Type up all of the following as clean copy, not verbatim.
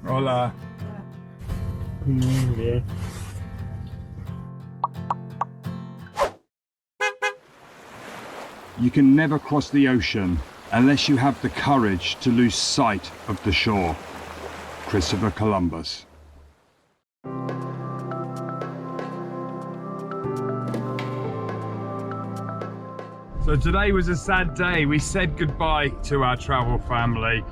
Hola. Yeah. You can never cross the ocean unless you have the courage to lose sight of the shore. Christopher Columbus. So today was a sad day. We said goodbye to our travel family,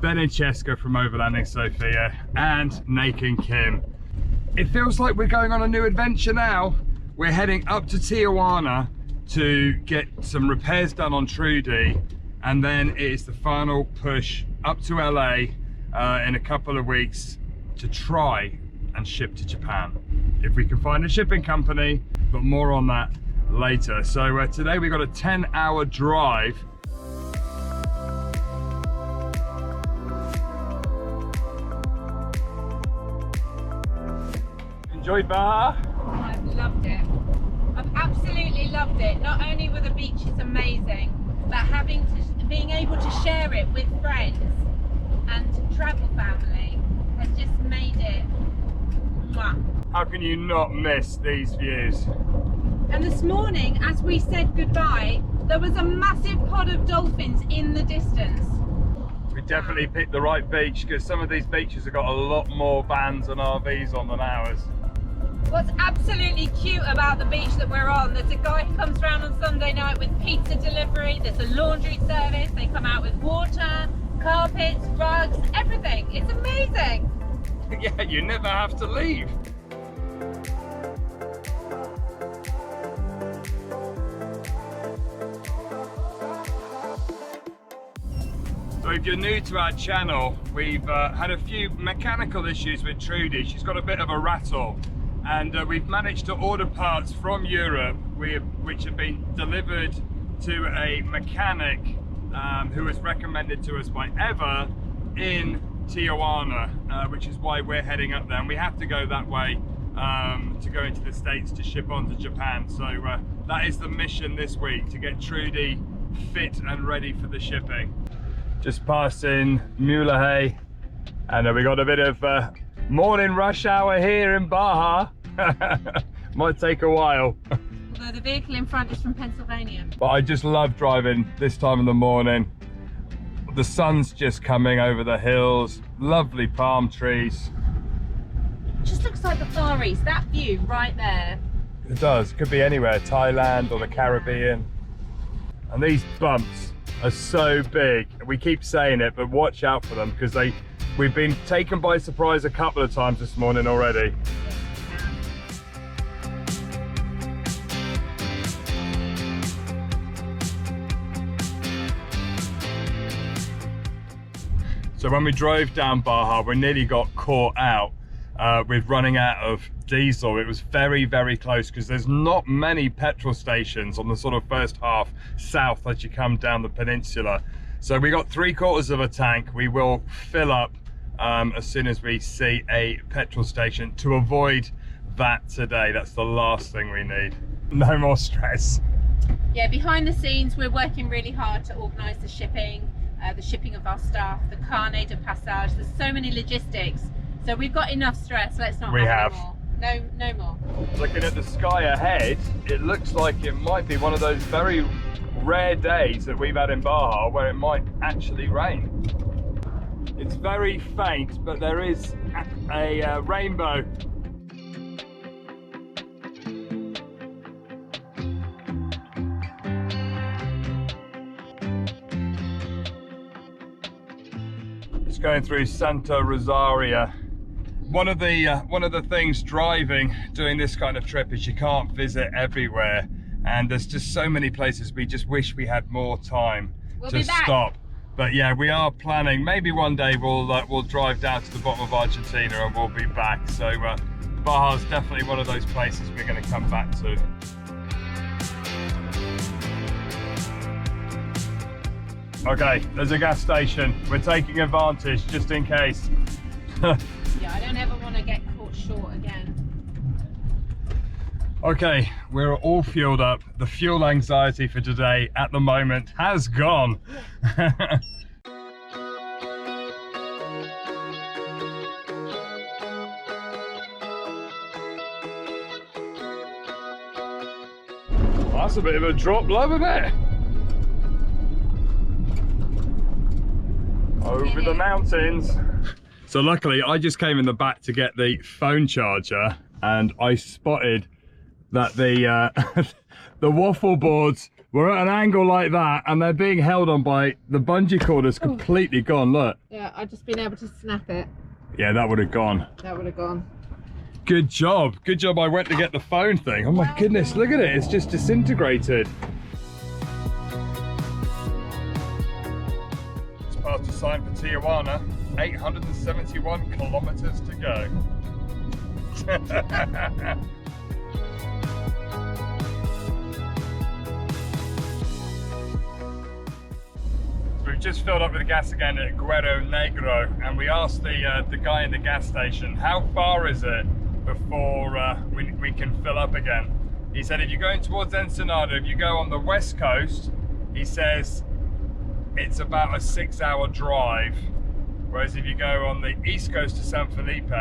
Ben and Cheska from Overlanding Sofia and Nick and Kim. It feels like we're going on a new adventure now. We're heading up to Tijuana to get some repairs done on Trudy, and then it's the final push up to LA in a couple of weeks to try and ship to Japan. If we can find a shipping company, but more on that later. So today we got a 10-hour drive. Enjoyed Baja? I've loved it. I've absolutely loved it. Not only were the beaches amazing, but being able to share it with friends and travel family has just made it mwah. How can you not miss these views? And this morning, as we said goodbye, there was a massive pod of dolphins in the distance. We definitely picked the right beach, because some of these beaches have got a lot more vans and RVs on than ours. What's absolutely cute about the beach that we're on, there's a guy who comes around on Sunday night with pizza delivery, there's a laundry service, they come out with water, carpets, rugs, everything. It's amazing. Yeah, you never have to leave. So if you're new to our channel, we've had a few mechanical issues with Trudy. She's got a bit of a rattle, and we've managed to order parts from Europe which have been delivered to a mechanic who was recommended to us by Eva in Tijuana, which is why we're heading up there, and we have to go that way to go into the States to ship on to Japan. So that is the mission this week, to get Trudy fit and ready for the shipping. Just passing Mulegé, and we got a bit of morning rush hour here in Baja. Might take a while. Although the vehicle in front is from Pennsylvania. But I just love driving this time of the morning. The sun's just coming over the hills, lovely palm trees. It just looks like the Far East, that view right there. It does, could be anywhere, Thailand or the Caribbean. And these bumps are so big. We keep saying it, but watch out for them, because we've been taken by surprise a couple of times this morning already. So when we drove down Baja, we nearly got caught out with running out of diesel. It was very, very close, because there's not many petrol stations on the sort of first half south as you come down the peninsula. So we got 3/4 of a tank. We will fill up as soon as we see a petrol station to avoid that today. That's the last thing we need. No more stress. Yeah, behind the scenes, we're working really hard to organise the shipping of our staff, the carnet de passage. There's so many logistics. So we've got enough stress. Let's not have any more. No more. Looking at the sky ahead, it looks like it might be one of those very rare days that we've had in Baja where it might actually rain. It's very faint, but there is a rainbow. It's going through Santa Rosaria. One of the things doing this kind of trip is you can't visit everywhere, and there's just so many places we just wish we had more time to stop. But yeah, we are planning, maybe one day we'll drive down to the bottom of Argentina and we'll be back. So Baja is definitely one of those places we're going to come back to. Okay, there's a gas station. We're taking advantage just in case. Yeah, I don't ever want to get caught short again. Okay, we're all fueled up. The fuel anxiety for today at the moment has gone. That's a bit of a drop low, isn't it? Over the mountains. So luckily I just came in the back to get the phone charger, and I spotted that the the waffle boards were at an angle like that, and they're being held on by the bungee cord is completely gone. Look. Yeah, I've just been able to snap it. Yeah, that would have gone. That would have gone. Good job. Good job I went to get the phone thing. Oh my goodness, look at it. It's just disintegrated. It's past the sign for Tijuana. 871 kilometers to go. So we've just filled up with gas again at Guero Negro, and we asked the guy in the gas station, how far is it before we can fill up again? He said if you're going towards Ensenada, if you go on the west coast, he says it's about a 6-hour drive. Whereas if you go on the east coast to San Felipe,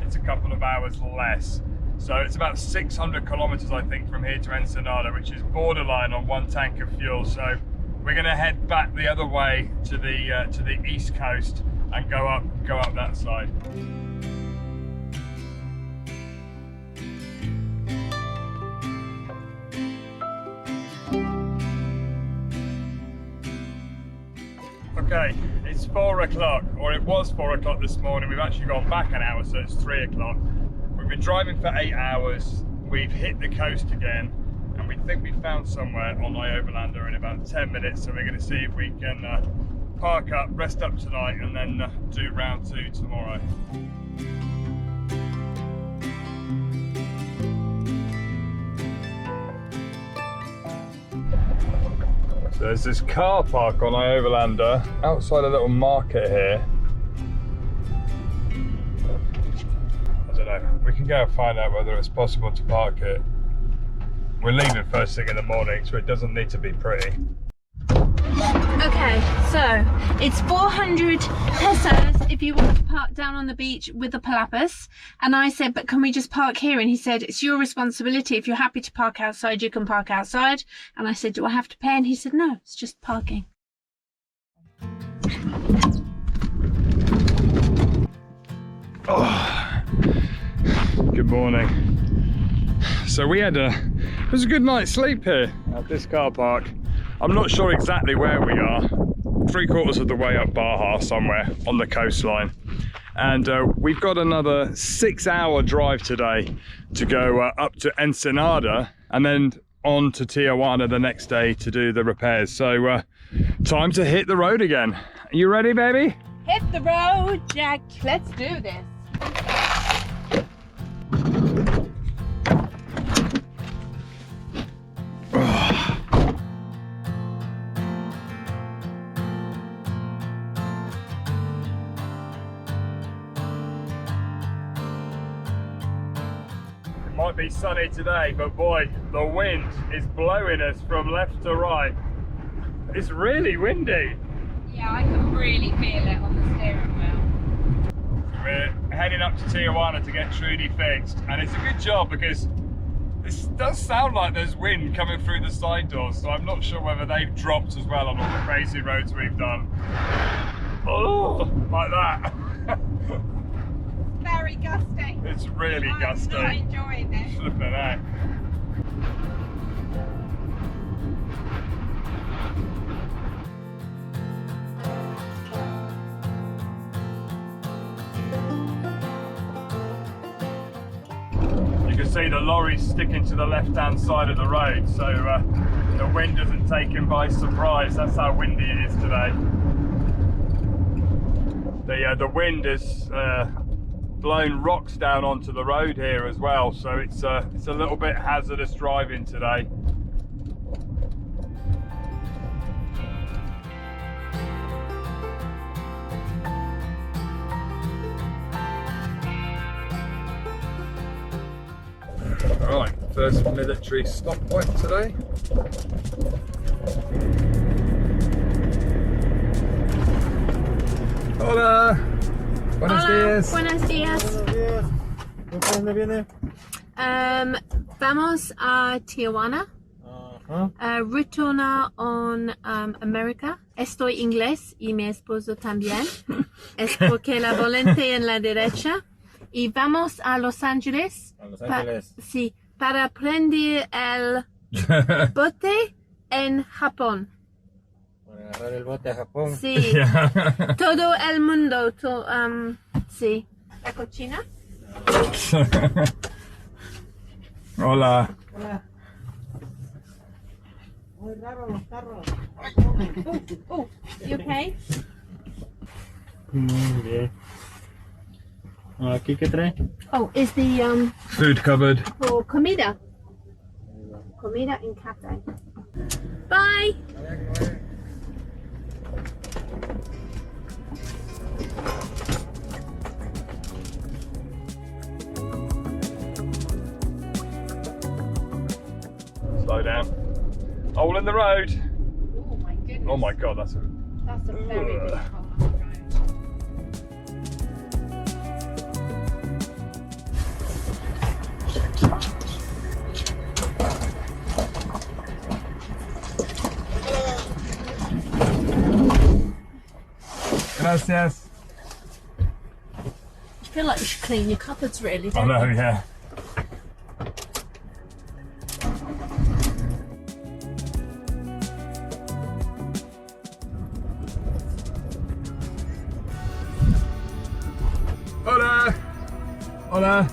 it's a couple of hours less. So it's about 600 kilometers, I think, from here to Ensenada, which is borderline on 1 tank of fuel. So we're going to head back the other way to the east coast and go up that side. Okay, it's 4 o'clock, or it was 4 o'clock this morning. We've actually gone back an hour, so it's 3 o'clock. We've been driving for 8 hours. We've hit the coast again, and we think we found somewhere on my overlander in about 10 minutes. So we're going to see if we can park up, rest up tonight, and then do round 2 tomorrow. So there's this car park on iOverlander outside a little market here. I don't know, we can go and find out whether it's possible to park it. We're leaving first thing in the morning, so it doesn't need to be pretty. Okay, so it's 400 pesos if you want to park down on the beach with the palapas. And I said, but can we just park here? And he said, it's your responsibility. If you're happy to park outside, you can park outside. And I said, do I have to pay? And he said, no, it's just parking. Oh, good morning. So it was a good night's sleep here at this car park. I'm not sure exactly where we are, 3/4 of the way up Baja somewhere on the coastline. And we've got another 6-hour drive today to go up to Ensenada and then on to Tijuana the next day to do the repairs. So time to hit the road again. Are you ready, baby? Hit the road, Jack. Let's do this. Might be sunny today, but boy, the wind is blowing us from left to right. It's really windy. Yeah, I can really feel it on the steering wheel. We're heading up to Tijuana to get Trudy fixed, and it's a good job because this does sound like there's wind coming through the side doors, so I'm not sure whether they've dropped as well on all the crazy roads we've done. Oh, like that. Very gusty. It's really gusty. I'm not enjoying this. Flipping out. You can see the lorry's sticking to the left-hand side of the road, so the wind doesn't take him by surprise. That's how windy it is today. The wind is blown rocks down onto the road here as well, so it's a little bit hazardous driving today. Alright, first military stop point today. Hola. Buenos días. Buenos días. ¿Dónde viene? Vamos a Tijuana. Retorna on America. Estoy inglés y mi esposo también. Es porque la volante en la derecha. Y vamos a Los Ángeles. A Los Ángeles. Sí, para aprender el bote en Japón. Para agarrar el bote a Japón. Sí, todo el mundo. Sí. ¿La cochina? Hola. Hola. Muy raro los carros. You okay? Muy bien. ¿Aquí qué trae? Oh, is the Food cupboard. for comida. Comida in cafe. Bye. Slow down. Hole in the road. Oh my goodness. Oh my god, that's a... That's a very big hole on the road. Gracias. I feel like you should clean your cupboards really, I don't know, you? yeah. Hola. Hola.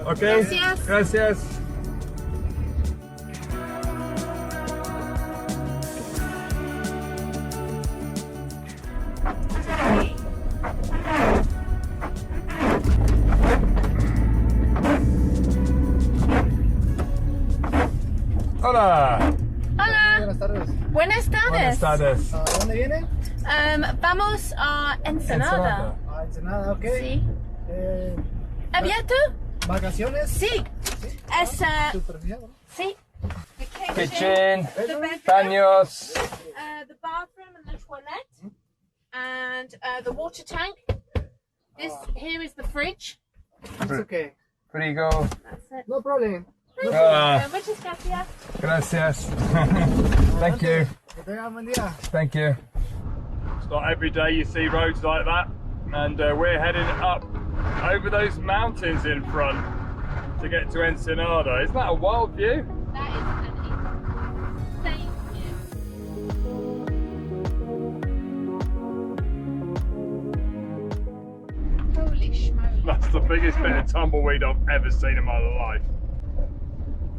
Okay. Gracias. Gracias. Hola. Hola. Buenas tardes. Buenas tardes. Buenas tardes. ¿A dónde vienen? Vamos a Ensenada. A Ensenada, ok. Sí. ¿Abierto? ¿Vacaciones? Sí. Es, Superficial, ¿no? sí. The Kitchen. the bedroom, Baños. the bathroom and the toilet, and the water tank. This here is the fridge. It's okay. Frigo. That's it. No problem. Muchas gracias. Gracias. Thank you. Que tengan buen día. Thank you. It's not every day you see roads like that, and we're heading up over those mountains in front to get to Ensenada. Isn't that a wild view? That is an insane view. Holy schmoly. That's the biggest bit of tumbleweed I've ever seen in my life.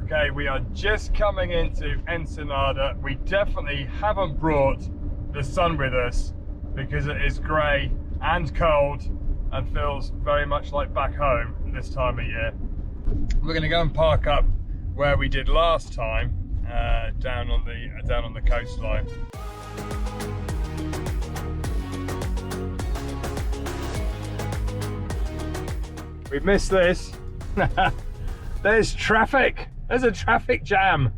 Okay, we are just coming into Ensenada. We definitely haven't brought the sun with us because it is grey and cold and feels very much like back home this time of year. We're going to go and park up where we did last time, down on the coastline. We've missed this. There's traffic. There's a traffic jam.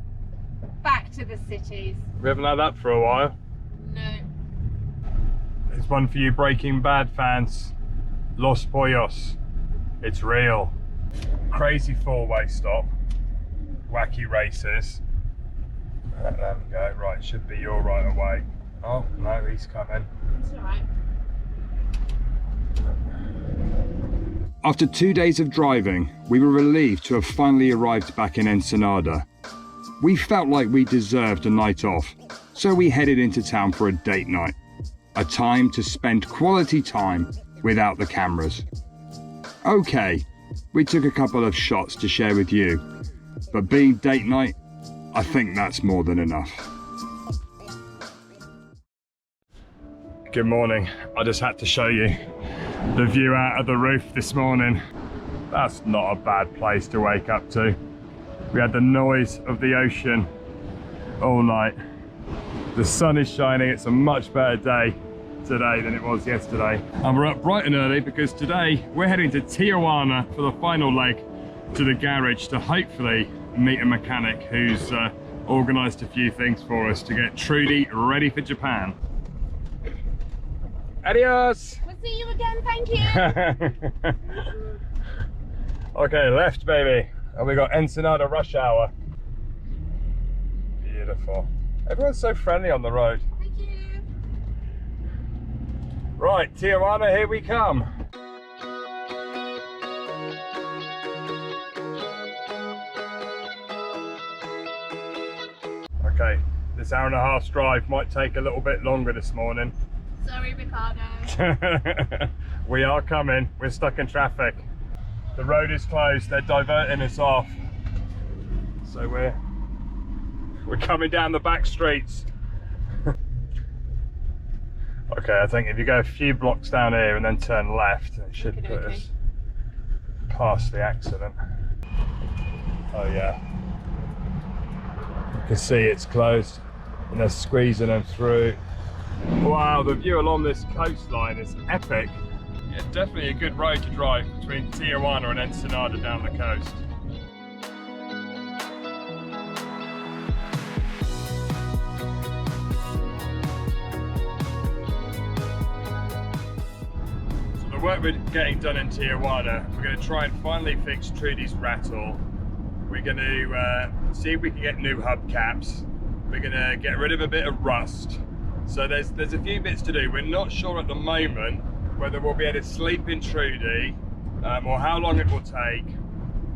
Back to the cities. We haven't had that for a while. No. It's one for you Breaking Bad fans. Los Pollos. It's real. Crazy four-way stop. Wacky races. Let them go. Right, should be your right away. Oh, no, he's coming. It's alright. After 2 days of driving, we were relieved to have finally arrived back in Ensenada. We felt like we deserved a night off, so we headed into town for a date night. A time to spend quality time without the cameras. Okay, we took a couple of shots to share with you, but being date night, I think that's more than enough. Good morning. I just had to show you the view out of the roof this morning. That's not a bad place to wake up to. We had the noise of the ocean all night. The sun is shining. It's a much better day today than it was yesterday. And we're up bright and early because today we're heading to Tijuana for the final leg to the garage to hopefully meet a mechanic who's organised a few things for us to get Trudy ready for Japan. Adios! We'll see you again, thank you. Okay, left baby. And we got Ensenada rush hour. Beautiful. Everyone's so friendly on the road. Thank you. Right, Tijuana, here we come. Okay, this hour and a half's drive might take a little bit longer this morning. Sorry, Ricardo. We are coming, we're stuck in traffic. The road is closed, they're diverting us off. So we're coming down the back streets. Okay, I think if you go a few blocks down here and then turn left, it should put us past the accident. Oh yeah. You can see it's closed and they're squeezing them through. Wow, the view along this coastline is epic. Yeah, definitely a good road to drive between Tijuana and Ensenada down the coast. So the work we're getting done in Tijuana, we're going to try and finally fix Trudy's rattle. We're going to see if we can get new hubcaps. We're going to get rid of a bit of rust. So there's a few bits to do. We're not sure at the moment whether we'll be able to sleep in Trudy, or how long it will take,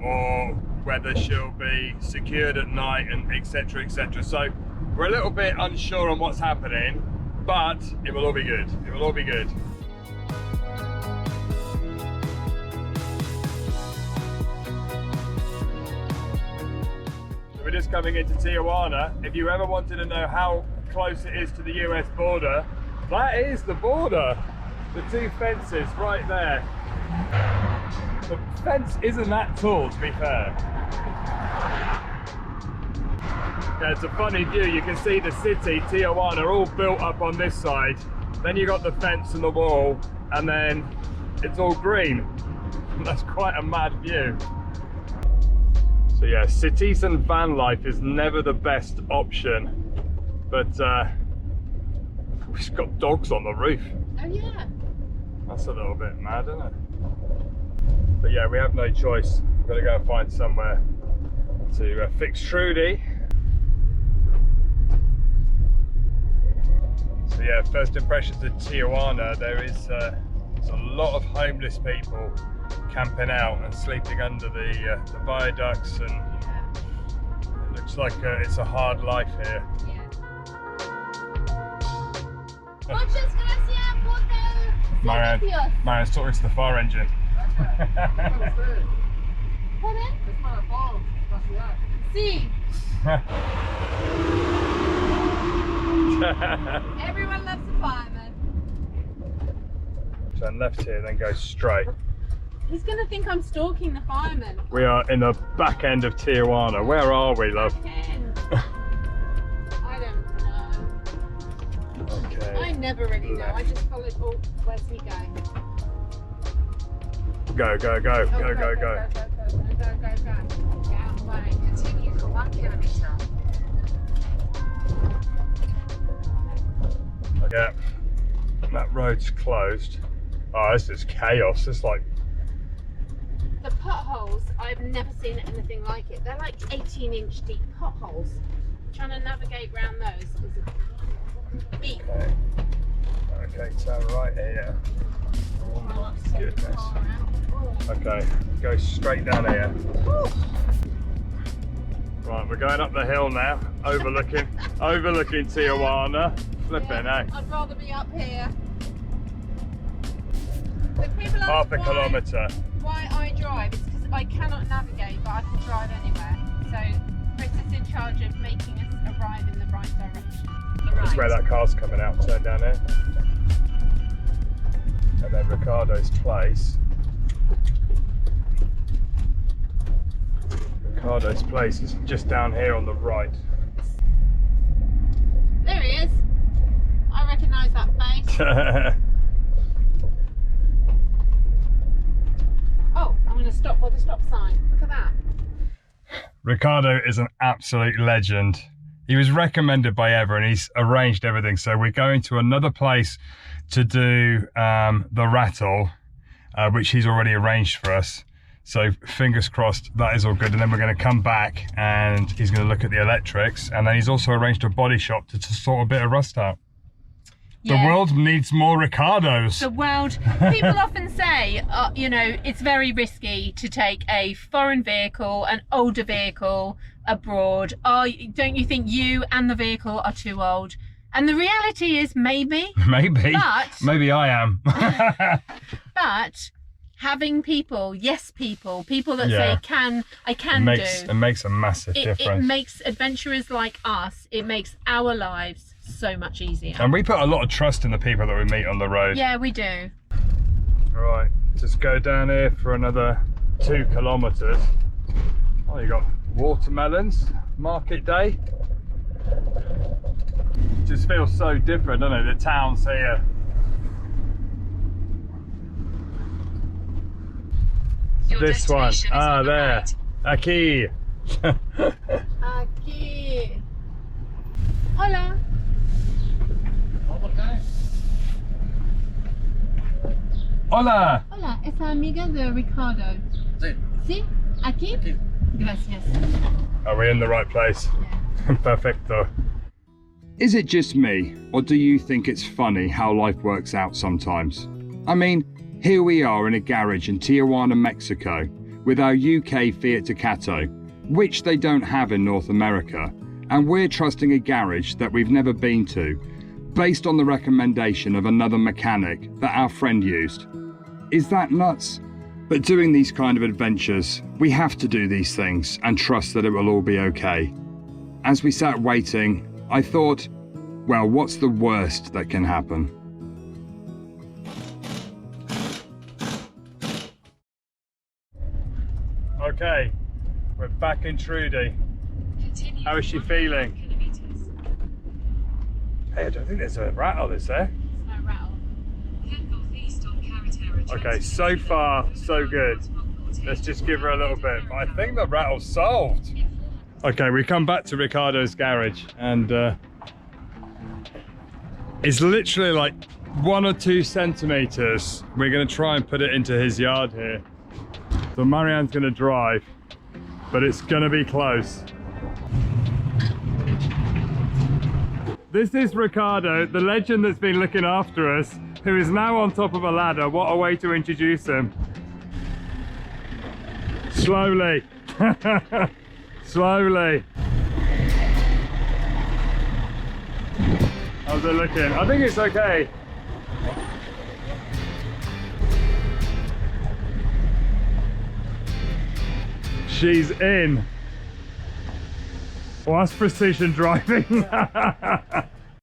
or whether she'll be secured at night, and etc, etc. So we're a little bit unsure on what's happening, but it will all be good. It will all be good. We're just coming into Tijuana. If you ever wanted to know how close it is to the US border, that is the border. The two fences right there. The fence isn't that tall, to be fair. Yeah, it's a funny view. You can see the city, Tijuana, all built up on this side. Then you got the fence and the wall, and then it's all green. That's quite a mad view. So yeah, cities and van life is never the best option, but we've got dogs on the roof. Oh yeah. That's a little bit mad, isn't it? But yeah, we have no choice. We've got to go and find somewhere to fix Trudy. So yeah, first impressions of Tijuana, there's a lot of homeless people camping out and sleeping under the viaducts, and it looks like it's a hard life here. Muchas gracias por el servicio. Marian's talking to the fire engine. ¿Pueden? Sí. Everyone loves a fireman. Turn left here, then go straight. He's gonna think I'm stalking the fireman. We are in the back end of Tijuana. Where are we, love? I don't know. Okay. I never really know. I just followed. Oh, where's he going? Go, go, go, Oh, go, go, go. Go. Get out of the way. Continue for 1 kilometre. Yeah, that road's closed. Oh, this is chaos. It's like... The potholes, I've never seen anything like it. They're like 18-inch deep potholes. Trying to navigate around those is a beat. Okay, turn right here. Oh my goodness. Okay, go straight down here. Right, we're going up the hill now, overlooking Tijuana. Flipping, eh? I'd rather be up here. But people ask Half a kilometre. why I drive. It's because I cannot navigate, but I can drive anywhere. So Chris is in charge of making us arrive in the right direction. That's where that car's coming out. Turn down here. And then Ricardo's place. Ricardo's place is just down here on the right. There he is. I recognise that face. Oh, I'm going to stop by the stop sign. Look at that. Ricardo is an absolute legend. He was recommended by Eva and he's arranged everything. So we're going to another place to do the rattle, which he's already arranged for us. So fingers crossed that is all good. And then we're going to come back and he's going to look at the electrics. And then he's also arranged a body shop to sort a bit of rust out. The world needs more Ricardos. The world, people often say, you know, it's very risky to take a foreign vehicle, an older vehicle abroad. Don't you think you and the vehicle are too old? And the reality is maybe. Maybe. But, maybe I am. but having people that say, I can do. It makes a massive difference. It makes adventurers like us, it makes our lives so much easier. And we put a lot of trust in the people that we meet on the road. Yeah, we do. All right, just go down here for another 2 kilometers. Oh, you got watermelons, market day. Just feels so different, doesn't it? The towns here. This one. Ah, there. Aquí. Aquí. Hola. Hola. Hola, es amiga de Ricardo. Sí. ¿Sí? ¿Aquí? Gracias. Are we in the right place? Yeah. Perfecto. Is it just me, or do you think it's funny how life works out sometimes? I mean, here we are in a garage in Tijuana, Mexico, with our UK Fiat Ducato, which they don't have in North America, and we're trusting a garage that we've never been to, based on the recommendation of another mechanic that our friend used. Is that nuts? But doing these kind of adventures, we have to do these things and trust that it will all be okay. As we sat waiting, I thought, well, what's the worst that can happen? Okay, we're back in Trudy. How is she feeling? Hey, I don't think there's a rattle, is there? No rattle. Okay, so far, so good. Let's just give her a little bit. But I think the rattle's solved. Okay, we come back to Ricardo's garage and it's literally like 1 or 2 centimeters. We're gonna try and put it into his yard here. So Marianne's gonna drive, but it's gonna be close. This is Ricardo, the legend that's been looking after us, who is now on top of a ladder. What a way to introduce him. Slowly. Slowly. How's it looking? I think it's okay. She's in. Well, that's precision driving.